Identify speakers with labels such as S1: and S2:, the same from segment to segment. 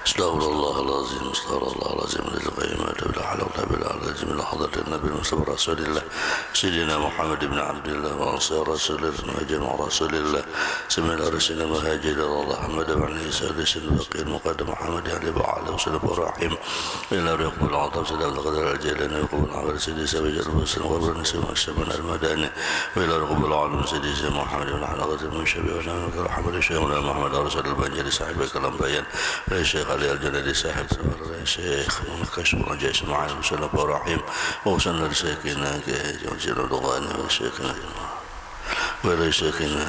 S1: Astaghfirullahalazim, astaghfirullahalazim, al-qayyimah bila halawla bila alazim ila hadratin Nabi Mustafa Rasulillah Sayyidina Muhammad ibn Abdullah wa ansar Rasulillah wa jama'a Rasulillah Semila Rasulina Muhajir Allah Muhammad wa alihi salisin baqir muqaddam Muhammad Ali ba'ala wa sallam wa rahim ila riqbul atab salam al-qadar al-jalani wa qubul amal Sayyidi Sabijar wa sallam wa barnisi wa asyaman al-madani wa ila riqbul alam Sayyidi Muhammad wa halaqat al-mushabi wa sallam wa rahmat Syekhuna Muhammad Rasul al-Banjari sahibah kalam bayan Syekh Ali Al-Jalali sahib Syekh Muhammad Kashf Rajai Ismail Sallallahu Alaihi Rahim Wausan dari Syekhina Jawajir Al-Dughani wa Syekhina wa dari Syekhina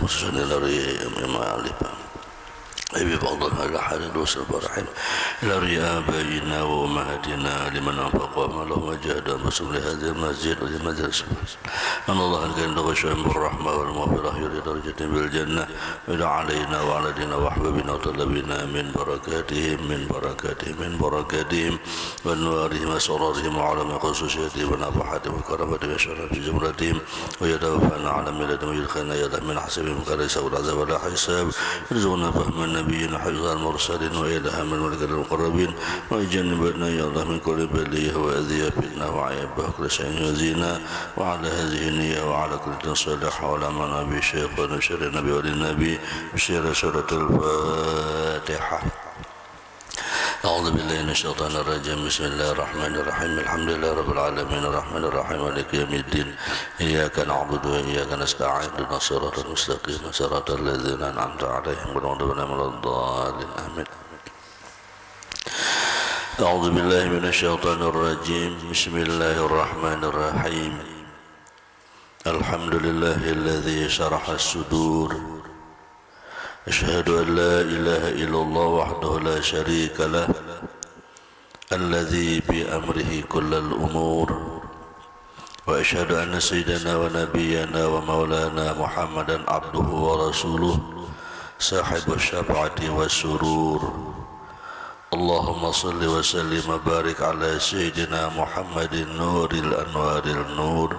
S1: khususnya dari Imam Alifah Ibi Ba'dhan ala halil wa sallallahu rahim ila riyabaina wa umahatina liman anfaqa malahum wajahda basum li hadhil masjid wa li madrasah Allah kan lahu syai'un rahmah wal maghfirah yurid darajatin bil jannah wa alaina wa ala dina wa ahbabina wa talabina min barakatihim wa nuwarihim wa surarihim wa alami khususiyatihim wa nafahatihim wa karamatihim wa syarafih jumratihim wa yadawafana ala miladihim wa yudkhana yadah min hasabihim karisa wa azab wa la hisab rizquna fahman نبينا حفظ المرسلين وإلهام الملك المقربين وجنبنا يا الله من كل بليه وأذية فتنة وعيب كل شيء يزينا وعلى هذه النية وعلى كل صالح وعلى من نبي شيخ ونشر النبي وللنبي بشير سورة الفاتحة أعوذ بالله من الشيطان الرجيم بسم الله الرحمن الرحيم الحمد لله رب العالمين الرحمن الرحيم مالك يوم الدين إياك نعبد وإياك نستعين اهدنا الصراط المستقيم صراط الذين أنعمت عليهم غير المغضوب عليهم ولا الضالين آمين أعوذ بالله من الشيطان الرجيم بسم الله الرحمن الرحيم الحمد لله الذي شرح الصدور أشهد أن لا إله إلا الله وحده لا شريك له الذي بأمره كل الأمور وأشهد أن سيدنا ونبينا ومولانا محمدا عبده ورسوله صاحب الشفاعة والسرور اللهم صل وسلم وبارك على سيدنا محمد نور الأنوار النور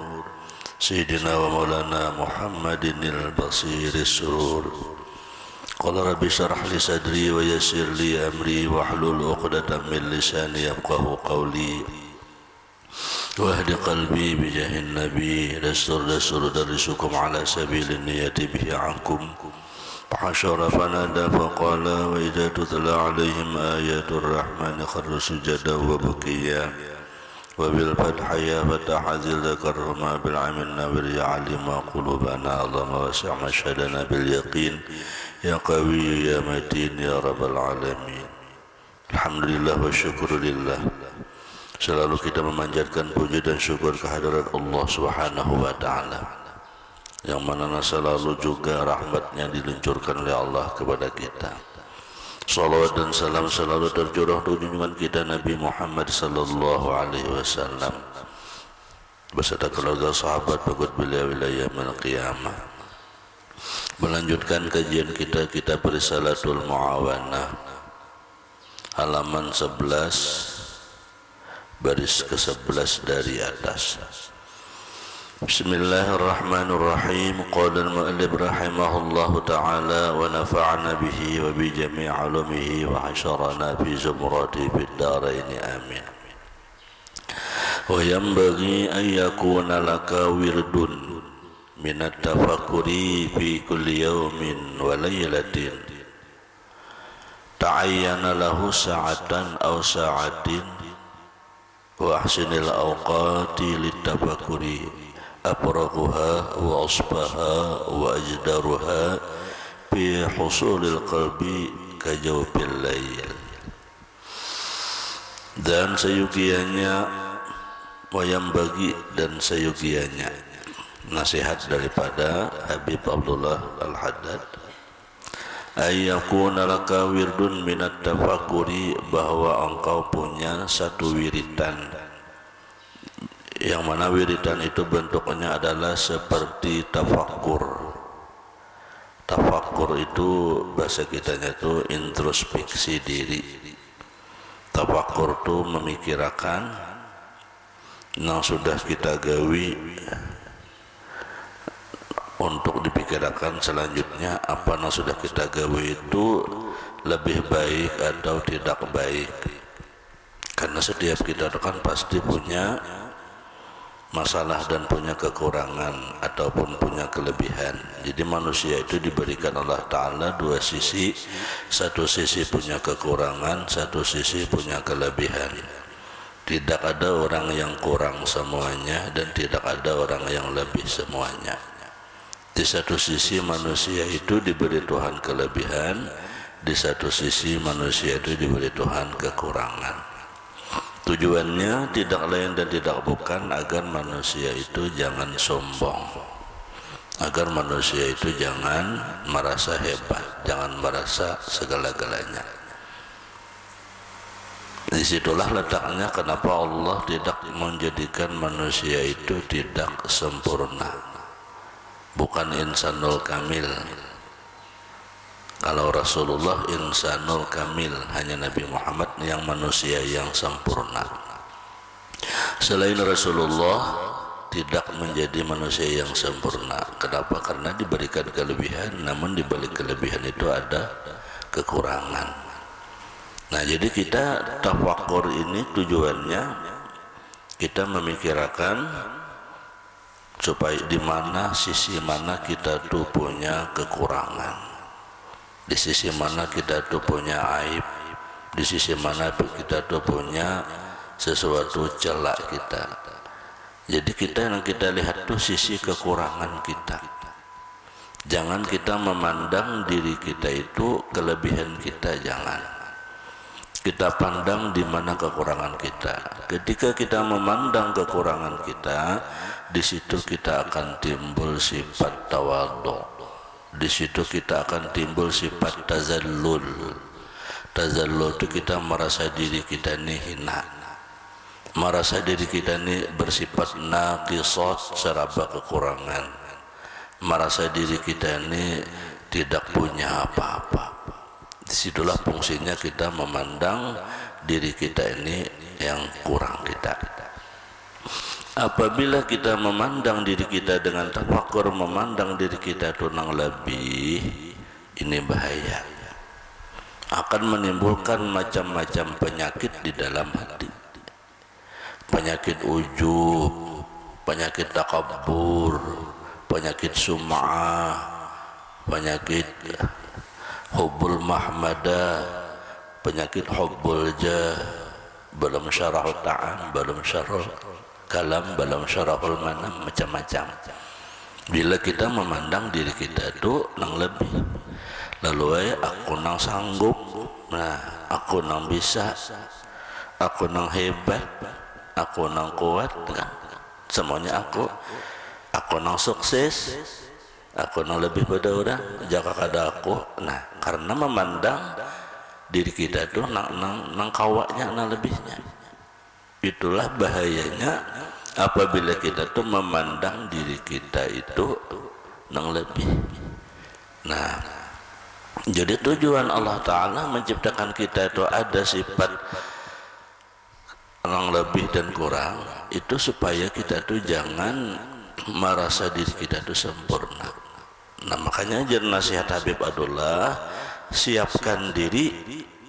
S1: سيدنا ومولانا محمد البصير السرور قال رب اشرح لي صدري ويسر لي أمري واحلل عقدة من لساني يفقهوا قولي واهد قلبي بجاه النبي دستور درسكم على سبيل النية به عنكم فحشر فنادى فقال وإذا تتلى عليهم آيات الرحمن خروا سجدا وبكيا وبالفتح يا فتح ذي ذكرهما بالعم النبر يعلم قلوبنا اللهم وسع مشهدنا باليقين يا قوي يا متين يا رب العالمين. Alhamdulillah wa syukurillah. Selalu kita memanjatkan puji dan syukur kehadirat Allah Subhanahu wa taala, yang mana selalu juga rahmatnya diluncurkan oleh Allah kepada kita. Salawat dan salam selalu tercurah untuk junjungan kita Nabi Muhammad sallallahu alaihi wasallam beserta keluarga sahabat pengikut beliau ila yaumil qiyamah. Melanjutkan kajian kita kitab Risalatul Muawanah halaman 11 baris ke-11 dari atas. Bismillahirrahmanirrahim. Qala al-mu'allif rahimahullahu ta'ala wa nafa'ana bihi wa bi jami' ulumihi wa hasyarana fi zumrati fid darain amin. Wa yanbaghi an yakuna laka wirdun minat tafakkuri fi kulli yawmin wa laylatin ta'ayyana lahu sa'atan aw sa'atin wa ahsinil awqati littafakkuri abraquha wa asbaha wa ajdaruha fi husulil qalbi kajawfil layl. Dan sayugianya wayam bagi dan sayugianya nasihat daripada Habib Abdullah Al-Haddad ayyakuna laka wirdun minat tafakkuri, bahwa engkau punya satu wiridan, yang mana wiridan itu bentuknya adalah seperti tafakkur. Tafakkur itu bahasa kitanya itu introspeksi diri. Tafakkur itu memikirkan yang sudah kita gawi untuk dipikirkan selanjutnya, apa yang sudah kita gawe itu lebih baik atau tidak baik. Karena setiap kita itu kan pasti punya masalah dan punya kekurangan ataupun punya kelebihan. Jadi manusia itu diberikan Allah Ta'ala dua sisi, satu sisi punya kekurangan, satu sisi punya kelebihan. Tidak ada orang yang kurang semuanya dan tidak ada orang yang lebih semuanya. Di satu sisi manusia itu diberi Tuhan kelebihan, di satu sisi manusia itu diberi Tuhan kekurangan. Tujuannya tidak lain dan tidak bukan agar manusia itu jangan sombong, agar manusia itu jangan merasa hebat, jangan merasa segala-galanya. Disitulah letaknya kenapa Allah tidak menjadikan manusia itu tidak sempurna, bukan insanul kamil. Kalau Rasulullah insanul kamil, hanya Nabi Muhammad yang manusia yang sempurna. Selain Rasulullah tidak menjadi manusia yang sempurna. Kenapa? Karena diberikan kelebihan, namun di balik kelebihan itu ada kekurangan. Nah, jadi kita tafakkur ini tujuannya kita memikirkan supaya di mana sisi mana kita tuh punya kekurangan. Di sisi mana kita tuh punya aib, di sisi mana kita tuh punya sesuatu celah kita. Jadi yang kita lihat tuh sisi kekurangan kita. Jangan kita memandang diri kita itu kelebihan kita, jangan. Kita pandang di mana kekurangan kita. Ketika kita memandang kekurangan kita, di situ kita akan timbul sifat tawadhu. Di situ kita akan timbul sifat tazallul. Tazallul itu kita merasa diri kita ini hina, merasa diri kita ini bersifat naqisat, seraba kekurangan, merasa diri kita ini tidak punya apa-apa. Disitulah fungsinya kita memandang diri kita ini yang kurang kita. Apabila kita memandang diri kita dengan tafakkur, memandang diri kita tunang lebih, ini bahaya. Akan menimbulkan macam-macam penyakit di dalam hati. Penyakit ujub, penyakit takabbur, penyakit sum'ah, penyakit hubbul mahmadah, penyakit hubbul jah, belum syarahul ta'am, belum syarahul kalam, belum syarahul manam, macam-macam. Bila kita memandang diri kita itu nang lebih, lalu aku nang sanggup, nah aku nang bisa, aku nang hebat, aku nang kuat, kan? Semuanya aku nang sukses, aku nang lebih pada orang, jaga kada aku. Nah, karena memandang diri kita itu nang kawaknya, nang lebihnya. Itulah bahayanya apabila kita tuh memandang diri kita itu nang lebih. Nah, jadi tujuan Allah Ta'ala menciptakan kita itu ada sifat nang lebih dan kurang, itu supaya kita tuh jangan merasa diri kita itu sempurna. Nah, makanya jadi nasihat Habib Abdullah, siapkan diri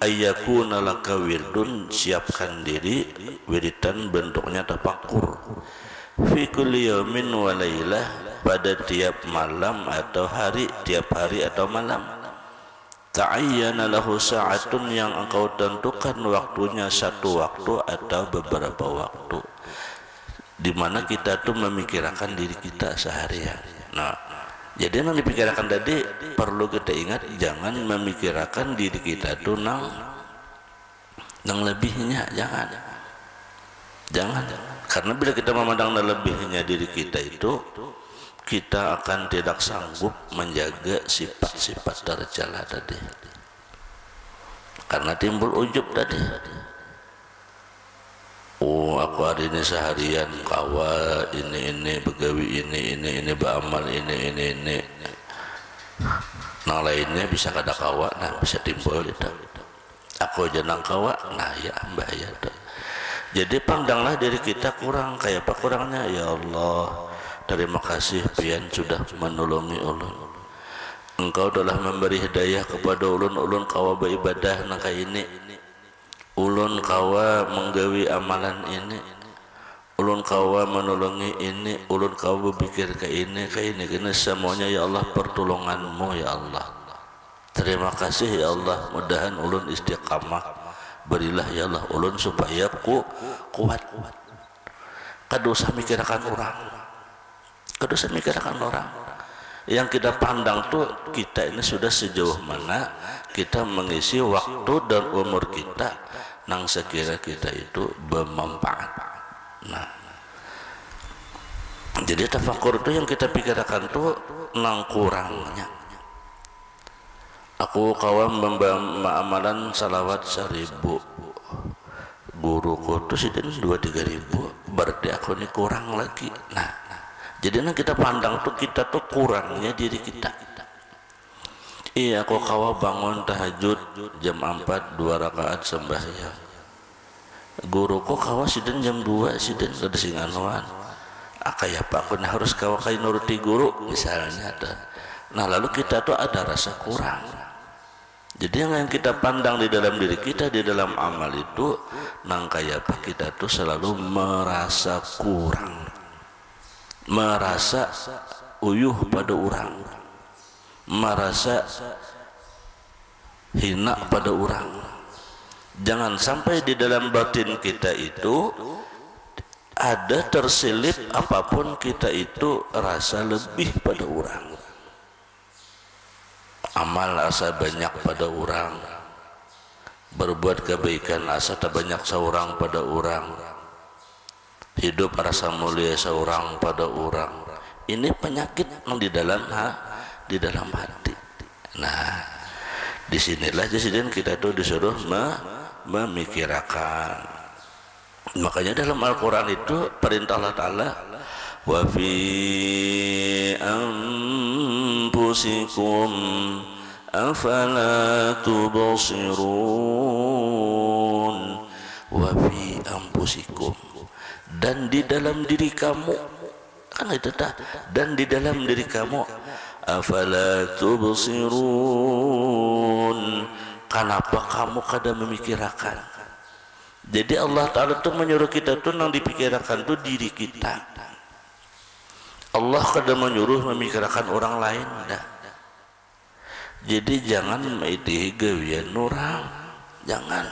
S1: ayyakuna laka wirdun, siapkan diri wiridan bentuknya tafakkur fi kulli yaumin wa lailah, pada tiap malam atau hari, tiap hari atau malam. Ta'ayyana lahu sa'atun, yang engkau tentukan waktunya satu waktu atau beberapa waktu, di mana kita tuh memikirkan diri kita seharian. Nah, jadi yang dipikirkan tadi perlu kita ingat, jangan memikirkan diri kita itu nang lebihnya, jangan. Karena bila kita memandang lebihnya diri kita itu, kita akan tidak sanggup menjaga sifat-sifat tercela tadi. Karena timbul ujub tadi. Oh, aku hari ini seharian kawa ini begawi ini beramal ini. Nah, lainnya bisa kada kawa, nah bisa timbul itu. Aku jenang kawa, nah ya bahaya tuh. Jadi pandanglah diri kita kurang, kayak apa kurangnya? Ya Allah, terima kasih pian sudah menolongi ulun. Engkau telah memberi hidayah kepada ulun kawa beribadah nang ini, ulun kawa menggawi amalan ini, ulun kawa menolongi ini, ulun kawa berpikir ke ini semuanya ya Allah pertolonganmu ya Allah. Terima kasih ya Allah, mudahan ulun istiqamah, berilah ya Allah ulun supaya kuat. Kada usah mikirkan orang, kada usah mikirkan orang. Yang kita pandang tuh kita ini sudah sejauh mana kita mengisi waktu dan umur kita nang sekira kita itu bermanfaat. Nah, jadi tafakur itu yang kita pikirkan tuh nang kurangnya. Aku kawan amalan salawat 1000, guruku tuh sih 2-3 ribu, berarti aku ini kurang lagi. Nah, jadi kita pandang tuh kita tuh kurangnya diri kita. Iya, aku kawa bangun tahajud jam 4 2 rakaat sembahyang. Guruku kawa siden jam 2 siden kada singanuan. Kayak apa aku harus kawa kay nuruti guru misalnya ada. Nah, lalu kita tuh ada rasa kurang. Jadi yang kita pandang di dalam diri kita di dalam amal itu nang kayak apa kita tuh selalu merasa kurang. Merasa uyuh pada orang, merasa hina pada orang. Jangan sampai di dalam batin kita itu ada terselip apapun kita itu rasa lebih pada orang. Amal asa banyak pada orang, berbuat kebaikan asa tak banyak seorang pada orang, hidup rasa mulia seorang pada orang. Ini penyakit yang di dalam hati. Nah, disinilah jadi kita tuh disuruh memikirkan. Makanya dalam Al-Quran itu perintah Allah Ta'ala, wa fi anfusikum afala tubsirun, wa fi anfusikum, dan di dalam diri kamu, kan itu dah, dan di dalam diri kamu, afala tubsirun, kenapa kamu kada memikirkan? Jadi Allah Ta'ala itu menyuruh kita tuh nang dipikirkan tuh diri kita. Allah kada menyuruh memikirkan orang lain dah. Jadi jangan maitihi gawian orang, jangan.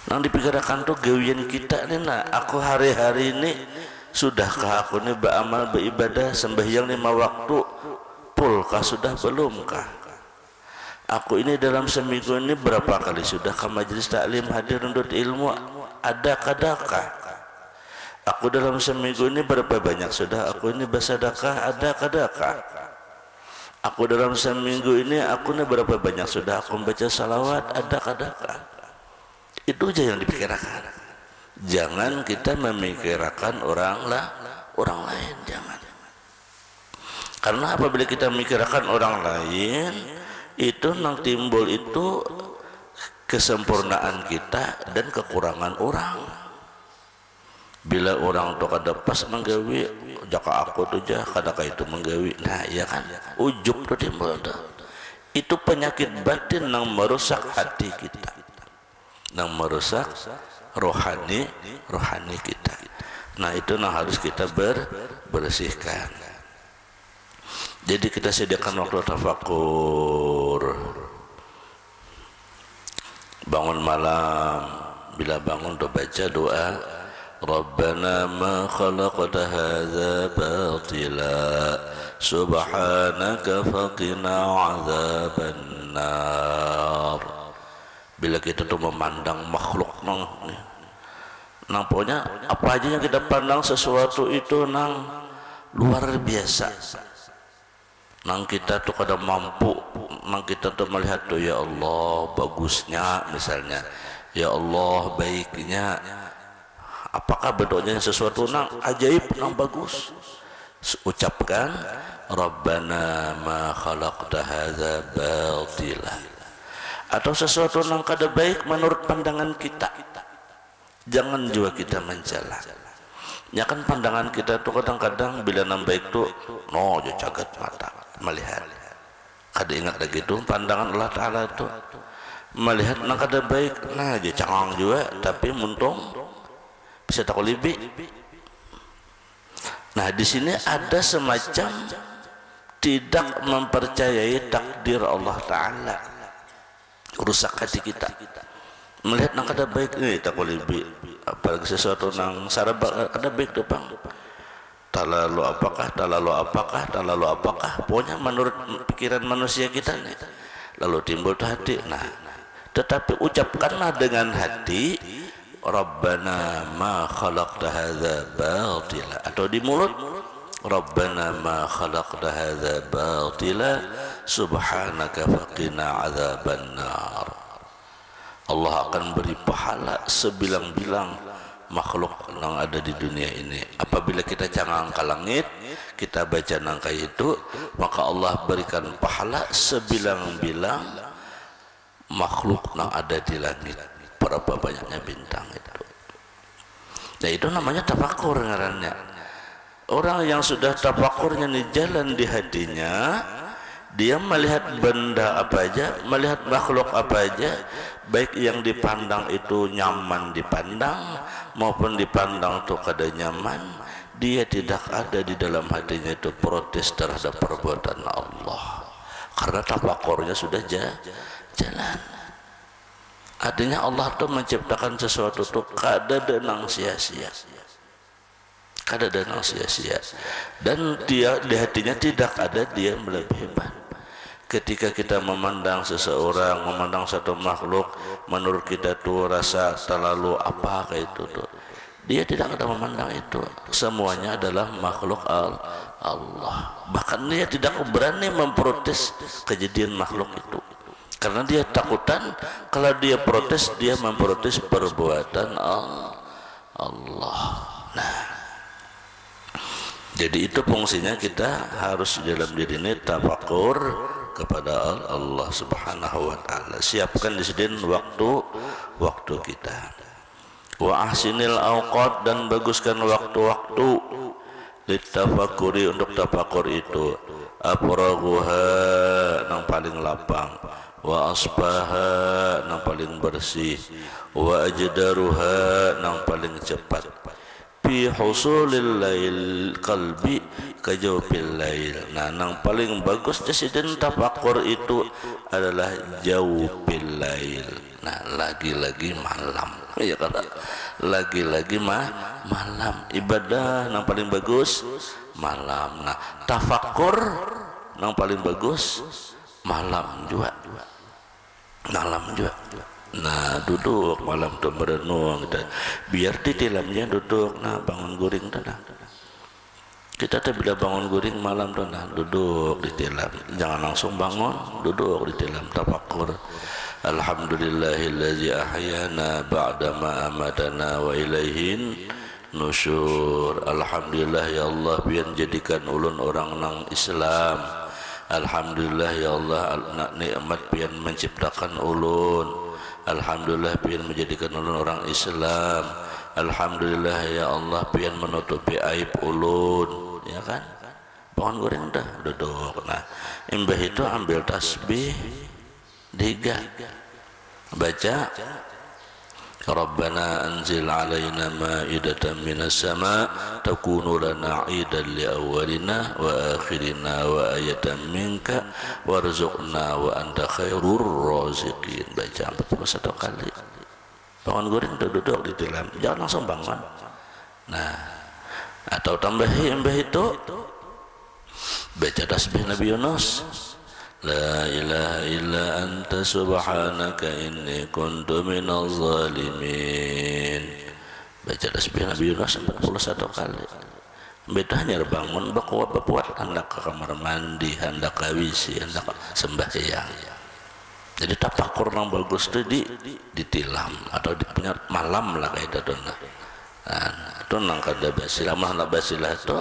S1: Nang dipikirkan tuh gawian kita nih, nah aku hari-hari ini sudahkah aku ini beramal beribadah sembahyang 5 waktu pulkah sudah belumkah? Aku ini dalam seminggu ini berapa kali sudah ke majelis taklim hadir untuk ilmu, ada kadakah? Aku dalam seminggu ini berapa banyak sudah aku ini bersedekah, ada kadakah? Aku dalam seminggu ini aku ini berapa banyak sudah aku membaca salawat, ada kadakah? Itu aja yang dipikirkan. Jangan kita memikirkan orang lain, jangan. Karena apabila kita memikirkan orang lain, itu nang timbul itu kesempurnaan kita dan kekurangan orang. Bila orang tu kada pas menggawi, jaka aku tu jah kadaka itu menggawi. Nah, iya kan, ujub tu timbul tu. Itu penyakit batin nang merusak hati kita, nang merusak rohani kita. Nah, itu nang harus kita bersihkan. Jadi kita sediakan waktu tafakur. Bangun malam, bila bangun tu baca doa, Rabbana ma khalaqta hadza batila subhanaka faqina azaban nar. Bila kita tu memandang makhluk nang pokoknya apa aja yang kita pandang sesuatu itu nang luar biasa. Nang kita tuh kada mampu, nang kita tuh melihat tuh ya Allah bagusnya misalnya, ya Allah baiknya, apakah bentuknya sesuatu nang ajaib nang bagus? Ucapkan Rabbana ma khalaqta hadza batila. Atau sesuatu nang kada baik menurut pandangan kita, jangan juga kita mencela. Ya kan pandangan kita tuh kadang-kadang bila nang baik tuh no jo cagat mata melihat. kada ingat lagi itu pandangan Allah Ta'ala itu melihat nang kada baik nah dia cangang juga tapi muntung bisa tak lebih. Nah di sini ada semacam tidak mempercayai takdir Allah Ta'ala, rusak hati kita melihat nang kada baik ini tak lebih, apalagi sesuatu nang saraba kada baik tu bang. Talalu apakah pokoknya menurut pikiran manusia kita nih lalu timbul tuh hati. Nah tetapi ucapkanlah dengan hati Rabbana ma khalaqta hadza batila, atau di mulut Rabbana ma khalaqta hadza batila subhanaka faqina adzabannar. Allah akan beri pahala sebilang-bilang makhluk yang ada di dunia ini. Apabila kita cangang ke langit, kita baca nangka itu, maka Allah berikan pahala sebilang-bilang makhluk yang ada di langit. Berapa banyaknya bintang itu. Nah itu namanya tafakur ngarannya. Orang yang sudah tafakurnya nih jalan di hatinya, dia melihat benda apa aja, melihat makhluk apa aja, baik yang dipandang itu nyaman dipandang maupun dipandang itu kada nyaman, dia tidak ada di dalam hatinya itu protes terhadap perbuatan Allah karena tafakurnya sudah jalan. Artinya Allah tuh menciptakan sesuatu tuh kada denang sia-sia, kada denang sia-sia, dan dia di hatinya tidak ada dia lebih hebat. Ketika kita memandang seseorang, memandang satu makhluk, menurut kita tuh rasa terlalu apa kayak itu tuh, dia tidak ada memandang itu, semuanya adalah makhluk Allah. Bahkan dia tidak berani memprotes kejadian makhluk itu karena dia takutan kalau dia protes dia memprotes perbuatan Allah. Nah jadi itu fungsinya kita harus dalam diri ini tafakur kepada Allah Subhanahu wa Ta'ala. Siapkan disediakan waktu kita. Wa ahsinil awqat, dan baguskan waktu-waktu litafakuri, untuk tafakur itu. Afraguha, yang paling lapang, wa asbaha, yang paling bersih, wa ajdaruha, yang paling cepat, fi husulil lail qalbi kajawfil lail. Nah yang paling bagus desiden tafakur itu adalah jawfil lail. Nah lagi-lagi malam, ya kata lagi-lagi malam. Ibadah yang paling bagus malam. Nah tafakur yang paling bagus malam juga, Nah duduk malam tu merenung kita, biar ditilamnya duduk. Nah bangun guring tu nah, kita tu bila bangun guring malam tu nah duduk ditilam, jangan langsung bangun, duduk ditilam tafakur. Alhamdulillahillazi ahyana ba'dama amatana wa ilaihin nusyur. Alhamdulillah ya Allah biar jadikan ulun orang nang Islam. Alhamdulillah ya Allah nak nikmat pian menciptakan ulun. Alhamdulillah pian menjadikan ulun orang Islam. Alhamdulillah ya Allah pian menutupi aib ulun, ya kan? Bangun goreng dah duduk. Nah imbah itu ambil tasbih 3, baca Rabbana anzil alaina ma'idatan minas sama' takunu lana 'idan li awwalina wa akhirina wa ayatan minka warzuqna wa anta khairur raziqin. Baca 41 kali. Bangun goreng duduk ditilam, jangan langsung bangun. Nah, atau tambahi mbah itu baca tasbih Nabi Yunus, la ilaha illa anta subhanaka inni kuntu minaz zalimin. Baca tasbih Nabi Yunus 41 kali. Bedanya bangun bakuat hendak ke kamar mandi, hendak ke WC, hendak sembahyang. Jadi tafakur yang bagus itu ditilam atau punya malam lah kayak itu. Nah itu nang kada basilah, mah nak basilah itu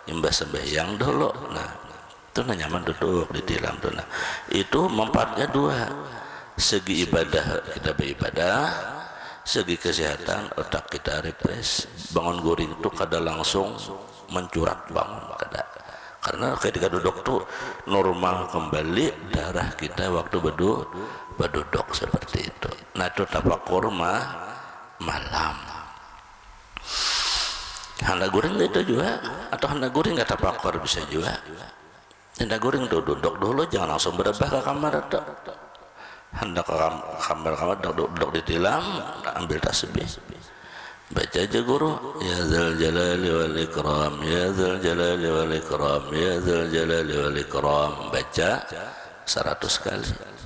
S1: imbas sembahyang dulu. Nah itu nyaman duduk ditilam tuh. Nah itu manfaatnya 2, segi ibadah kita beribadah, segi kesehatan otak kita refresh. Bangun guring itu kada langsung mencurat bangun, kada Karena ketika duduk tuh normal kembali darah kita waktu berduduk seperti itu. Nah itu tafakur malam. Hendak guring itu juga, atau hendak guring nggak tafakur bisa juga. Hendak guring tuh duduk dulu, jangan langsung berebah ke kamar tuh. Hendak ke kamar duduk di tilam, ambil tasbih. Baca aja guru, ya zal jalali wal ikram, ya zal jalali wal ikram, ya zal jalali wal ikram. Baca 100 kali.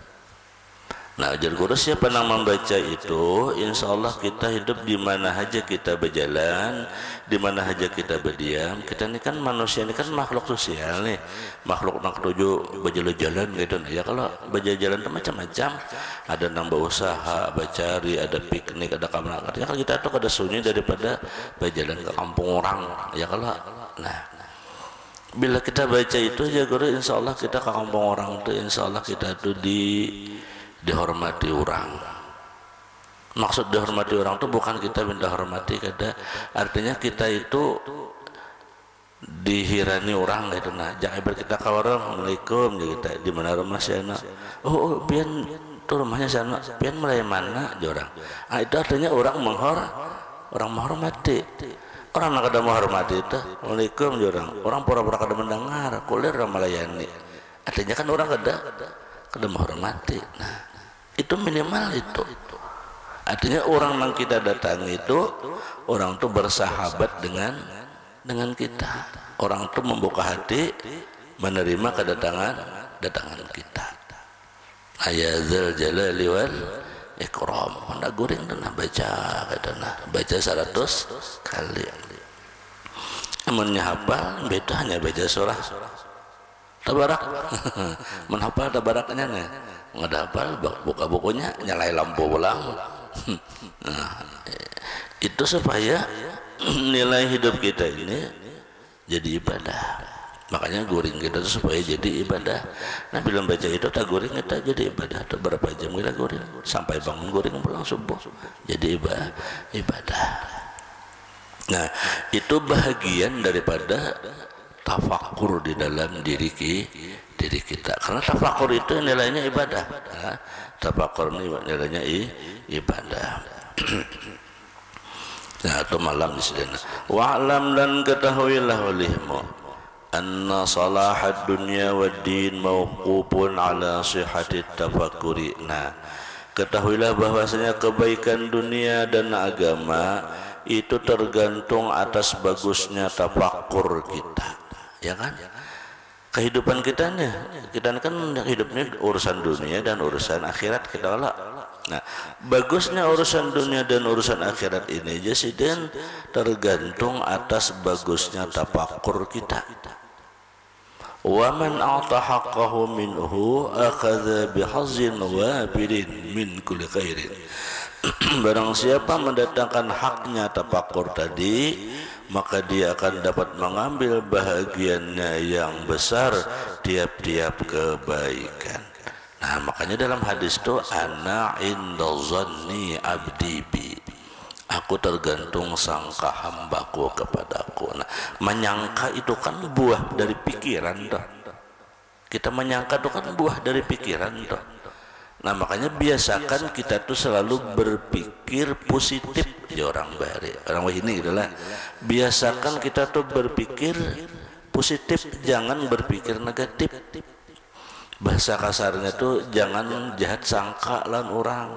S1: Nah, ajar guru siapa yang membaca itu, insya Allah kita hidup di mana saja kita berjalan, di mana saja kita berdiam. Kita ini kan manusia, ini kan makhluk sosial nih, makhluk nak tuju berjalan-jalan gitu. Ya kalau berjalan itu macam-macam, ada nambah usaha, bercari, ada piknik, ada kamar. Artinya kan kita tuh kada sunyi daripada berjalan ke kampung orang. Ya kalau, nah. Bila kita baca itu ya guru, insya Allah kita ke kampung orang tuh, insya Allah kita tuh dihormati orang. Maksud dihormati orang itu bukan kita minta hormati, kada. Artinya kita itu dihirani orang gitu. Nah, jangan kita ke orang, Assalamualaikum kita di mana rumah sana. Oh, pian tuh rumahnya sana. Pian mulai mana orang. Ah itu artinya orang menghormati. Orang nak kada menghormati itu, Assalamualaikum orang. Orang pura-pura kada mendengar, kulir melayani. Artinya kan orang kada menghormati. Nah, itu minimal itu. Artinya orang yang kita datangi itu orang itu bersahabat dengan kita. Orang itu membuka hati menerima kedatangan kita. Ayazal jalali wal ikram. Hendak guring dan baca katana. Baca 100 kali. Amunnya hafal beda hanya baca surah Tabarak. Menghafal tabaraknya nih. Nggak hafal buka bukunya, nyalain lampu pulang. Nah, itu supaya nilai hidup kita ini jadi ibadah. Makanya guring kita itu supaya jadi ibadah. Nah bila baca itu tak guring kita jadi ibadah. Itu berapa jam kita guring sampai bangun guring pulang subuh jadi ibadah. Nah itu bahagian daripada tafakur di dalam diri kita, karena tafakur itu nilainya ibadah. Nah, tafakur ini nilainya ibadah. Nah itu malam di sini. Wa'lam dan ketahuilah olehmu anna salahad dunya wad din mawqufun ala sihhatit tafakkuri. Nah ketahuilah bahwasanya kebaikan dunia dan agama itu tergantung atas bagusnya tafakkur kita, ya kan? Kehidupan kita kan hidupnya urusan dunia dan urusan akhirat kita lah. Nah, bagusnya urusan dunia dan urusan akhirat ini jadi tergantung atas bagusnya tafakkur kita. Wa man a'ta haqqahu minhu akhadha bihazzin wabirin min kulli khairin. Barang siapa mendatangkan haknya tafakkur tadi, maka dia akan dapat mengambil bahagiannya yang besar tiap-tiap kebaikan. Nah makanya dalam hadis itu ana inda zanni abdi bi, aku tergantung sangka hambaku kepadaku. Nah menyangka itu kan buah dari pikiran toh. Kita menyangka itu kan buah dari pikiran toh. Nah makanya biasakan kita tuh selalu berpikir positif ya orang ini adalah biasakan kita tuh berpikir positif, jangan berpikir negatif. Bahasa kasarnya tuh jangan jahat sangka lawan orang,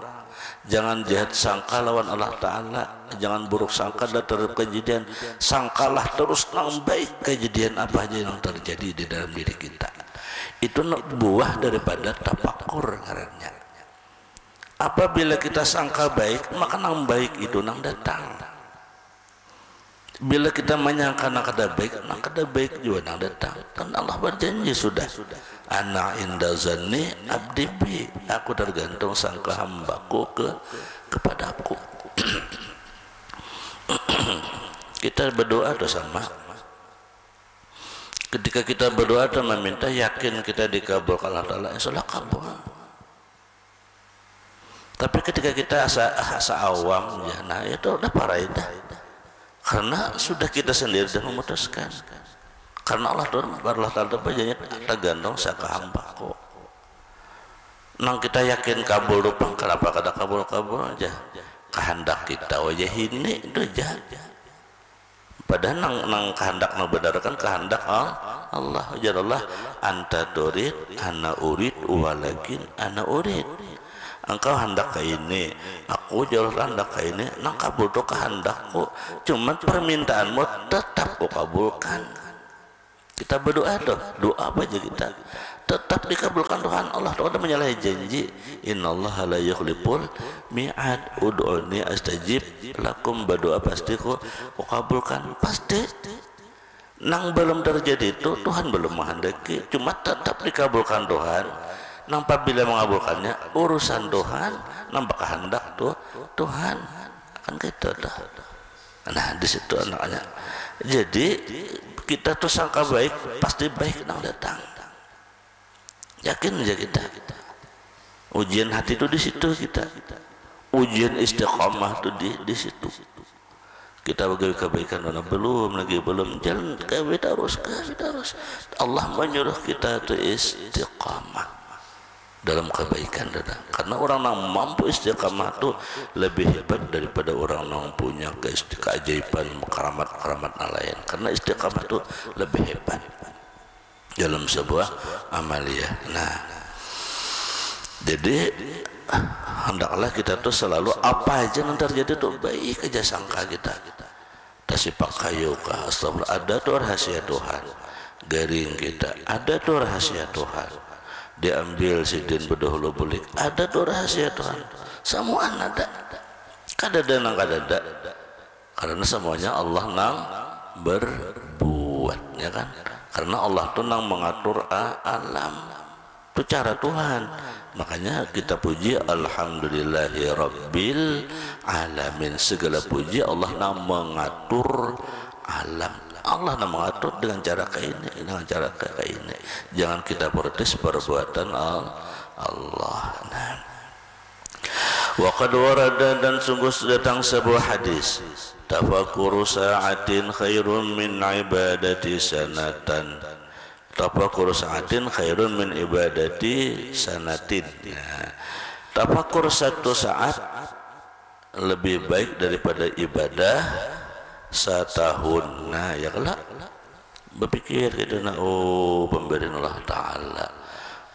S1: jangan jahat sangka lawan Allah Ta'ala, jangan buruk sangka terhadap kejadian, sangkalah terus nang baik kejadian apa aja yang terjadi di dalam diri kita. Itu buah daripada tafakkur ngarannya. Apabila kita sangka baik, maka nang baik itu nang datang. Bila kita menyangka nang kada baik juga nang datang. Kan Allah berjanji sudah. Ana inda zanni abdi bi, aku tergantung sangka hambaku kepadaku. Kita berdoa itu sama. Ketika kita berdoa dan meminta, yakin kita dikabulkan Allah Ta'ala, insyaallah kabul. Tapi ketika kita asa awam, ya, nah itu udah parah itu. Karena sudah kita sendiri sudah memutuskan. karena Allah Ta'ala bajanya tergantung saka hamba kok nang kita yakin kabul rupang kenapa kada kabul aja kehendak kita wajah ini itu aja padahal nang kehendak nang benar kan kehendak Allah Allah anta turid ana urid walakin ana urid engkau hendak ke ini aku jalur hendak ke ini nang kabul tuh kehendakku cuman permintaanmu tetap ku kabulkan. Kita berdoa tuh doa apa aja kita tetap dikabulkan Tuhan. Allah Ta'ala menyalahi janji innallaha la yukhliful mi'ad ud'uni astajib lakum, berdoa pasti ku kabulkan pasti. Nang belum terjadi itu Tuhan belum menghendaki cuma tetap dikabulkan Tuhan. Nang apabila mengabulkannya urusan Tuhan, nampak kehendak tuh Tuhan akan gitu dah. Nah di situ anaknya. Jadi kita tuh sangka baik pasti baik nang datang. Yakin aja kita. Ujian hati itu di situ kita. Ujian istiqamah tuh di situ. Kita bagi kebaikan mana belum jalan kita terus. Allah menyuruh kita tuh istiqamah dalam kebaikan karena orang yang mampu istiqamah itu lebih hebat daripada orang yang punya keajaiban keramat lain karena istiqamah itu lebih hebat dalam sebuah amaliyah. Nah jadi hendaklah kita tuh selalu apa aja yang terjadi tuh baik aja sangka kita tasipak kayu kah astagfirullah ada tuh rahasia Tuhan garing kita ada tuh rahasia Tuhan diambil sidin berdahulu bulik ada tuh rahasia Tuhan semua ada kadada karena semuanya Allah nang berbuat ya kan karena Allah tuh nang mengatur alam itu cara Tuhan. Makanya kita puji alhamdulillahi rabbil alamin, segala puji Allah nang mengatur alam. Allah nak mengatur dengan cara kayak ini, jangan kita protes perbuatan Allah. Nah, wa qad warada dan sungguh datang sebuah hadis, tafakkur sa'atin khairun min ibadati sanatan. Tafakkur sa'atin khairun min ibadati sanatin. Nah, tafakkur satu saat lebih baik daripada ibadah setahun. Nah ya kelak berpikir gitu nah, oh pemberian Allah Ta'ala,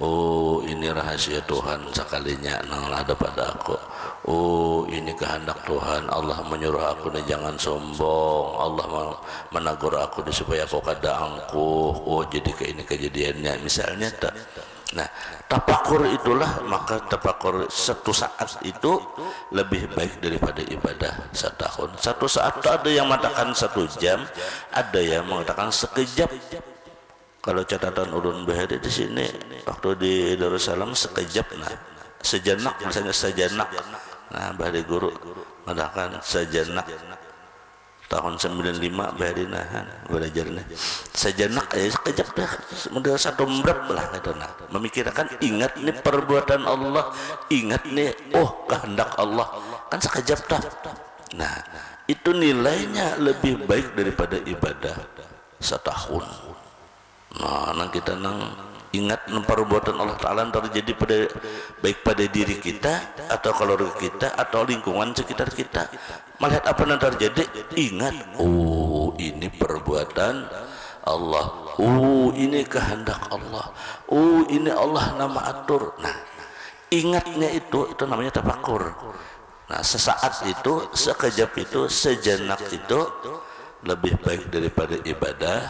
S1: oh ini rahasia Tuhan sekalinya nang ada pada aku, oh ini kehendak Tuhan. Allah menyuruh aku nih jangan sombong, Allah menegur aku nih supaya aku kada angkuh, oh jadi kayak ini kejadiannya misalnya tak. Nah tafakur itulah, maka tafakur satu saat itu lebih baik daripada ibadah setahun. Satu saat itu ada yang mengatakan 1 jam, ada yang mengatakan sekejap. Kalau catatan ulun bahari di sini waktu di Darussalam sekejap, nah sejenak misalnya sejenak. Nah bahari guru mengatakan sejenak tahun 95 bahari nahan belajarnya sejenak sekejap dah model satu merep lah katanya, memikirkan ingat nih perbuatan Allah, ingat nih oh kehendak Allah kan sekejap dah. Nah itu nilainya lebih baik daripada ibadah setahun. Nah kita ingat perbuatan Allah Ta'ala terjadi baik pada diri kita atau keluarga kita atau lingkungan sekitar kita, melihat apa yang terjadi ingat oh ini perbuatan Allah, oh ini kehendak Allah, oh ini Allah nama atur. Nah ingatnya itu namanya tafakur. Nah sesaat itu, sekejap itu, sejenak itu lebih baik daripada ibadah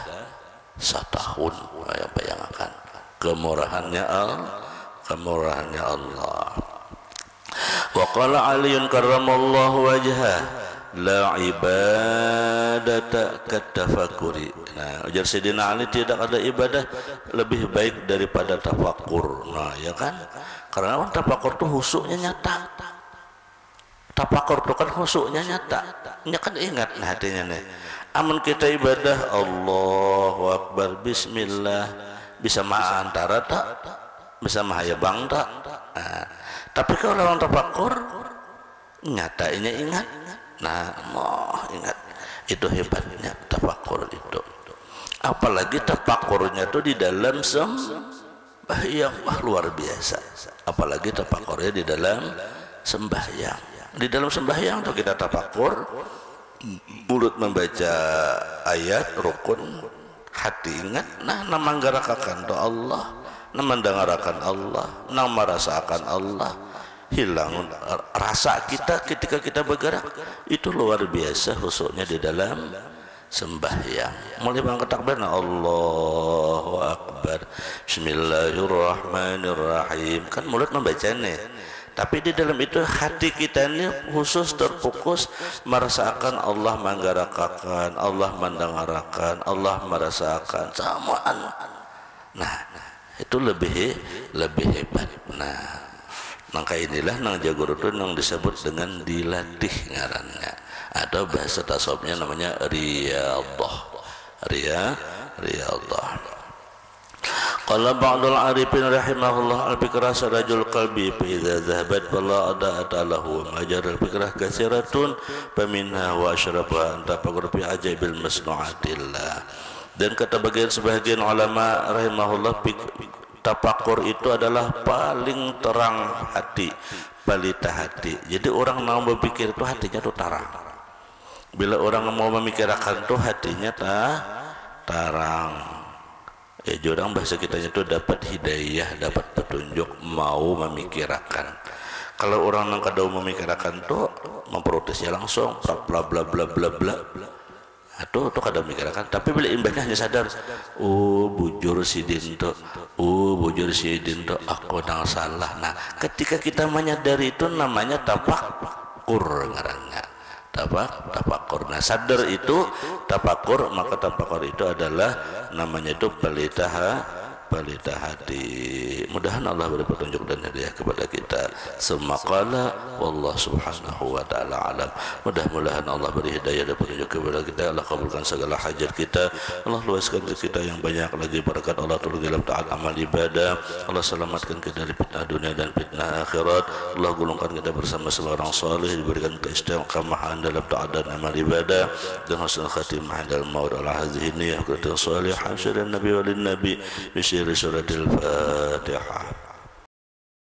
S1: setahun. Bayangkan kemurahannya Allah. Wa qala Aliun karramallahu wajhah la ibadata katafakuri. Nah ujar Sayyidina Ali tidak ada ibadah lebih baik daripada tafakur. Nah ya kan, karena tafakur itu husuknya nyata. Tafakur itu kan husuknya nyata, ini kan ingat nah hatinya nih. Amun kita ibadah Allahu Akbar Bismillah, bisa mah antara tak, bisa mah ya bang tak. Nah, tapi kalau orang tafakur nyata ini ingat. Nah mau ingat itu hebatnya tafakur itu. apalagi tafakurnya tuh di dalam sembahyang. Wah, luar biasa. Apalagi tafakurnya di dalam sembahyang. Di dalam sembahyang tuh kita tafakur, mulut membaca ayat rukun, hati ingat nah namanggarakan do Allah, namandangarakan Allah, namarasakan Allah, hilang rasa kita ketika kita bergerak. Itu luar biasa khususnya di dalam sembahyang. Mulai mengangkat takbir, Allahu Akbar, Bismillahirrahmanirrahim, kan mulut membacanya, tapi di dalam itu hati kita ini khusus terfokus merasakan Allah menggerakkan, Allah mendengarakan, Allah merasakan samaan. Nah, itu lebih hebat. Nah, maka inilah nang jagur itu nang disebut dengan dilatih ngarannya, atau bahasa tasawufnya namanya riyadhah. Riyadhah. Qala ba'dul arifin rahimahullah, al-fikrah sarajul qalbi fa idza dhahabat fala ada lahu majar al-fikrah katsiratun faminha wa asyrafuha anta faqur fi ajaibil masnu'atillah. Dan kata sebagian ulama rahimahullah, tafakur itu adalah paling terang hati, balita hati. Jadi orang mau berpikir itu hatinya tuh terang. Bila orang mau memikirkan tuh hatinya terang. Orang bahasa kitanya itu dapat hidayah, dapat petunjuk, mau memikirkan. Kalau orang yang kadau memikirkan tuh memprotesnya langsung bla bla bla bla bla. Tuh kadang memikirkan, tapi bila imbasnya hanya sadar, bujur si dinto, aku nang salah. Nah, ketika kita menyadari itu namanya tafakur ngarannya. Tafakur. Nah, sadar itu tafakur, maka tafakur itu adalah namanya itu pelita hati. Mudahan Allah beri petunjuk dan hidayah kepada kita. Semakala wallah subhanahu wa ta'ala alam. Mudah-mudahan Allah beri hidayah dan petunjuk kepada kita. Allah kabulkan segala hajat kita. Allah luaskan rezeki kita yang banyak lagi, berkat Allah turun dalam taat amal ibadah. Allah selamatkan kita dari fitnah dunia dan fitnah akhirat. Allah golongkan kita bersama seorang salih, diberikan keistiqamahan dalam taat dan amal ibadah, dan husnul khatimah dalam maut ala hadhihi niyyah salihah syirin nabi walin nabi. Surat Al-Fatihah.